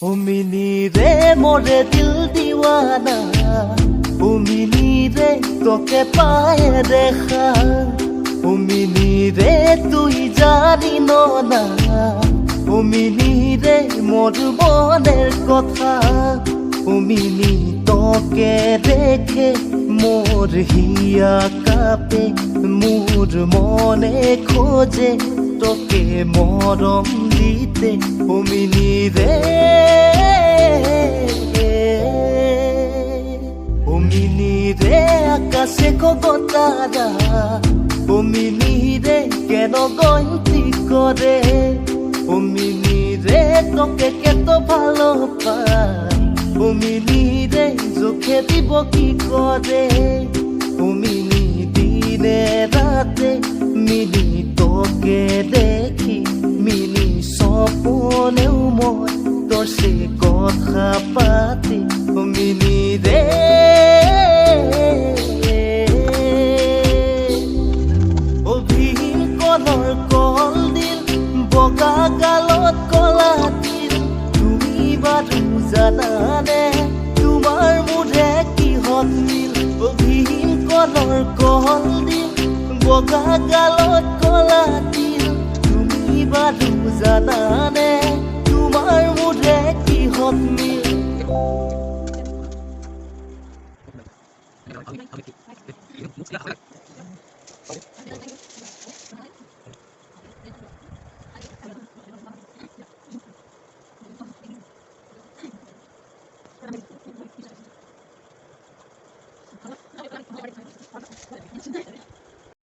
ओ mini रे मोरे दिल दीवाना, ओ मिनी रे तोके पाए देखा, ओ मिनी रे तुई जानी ना, ओ मिनी रे मोर মনের কথা, ও মিনি তোকে দেখে মোর হিয়া কাঁপে, মোর মনে খোঁজে তোকে মরম দিতে, ও মিনি রে, ও মিনি রে আকাশে কবতারা, ও মিনি রে কেন গন্তি করে, ও মিনি রে তোকে কত ভালো পাই, ও মিনি রে চোখে দিব কি করে, ও মিনি দিনে রাতে মিনি তোকে দেখি, মিনি স্বপনেও মই তোর সে কথা পাতি, ও মিনি রে, ও ভিন কলৰ কল দিল বগা গালত কলা দিল, তুমি বাৰু জানানে তোমাৰ মোৰে কিহত মিল, ও ভিন কলৰ কল দিল বগা গালত কলা দিল, তুমি বাৰু জানানে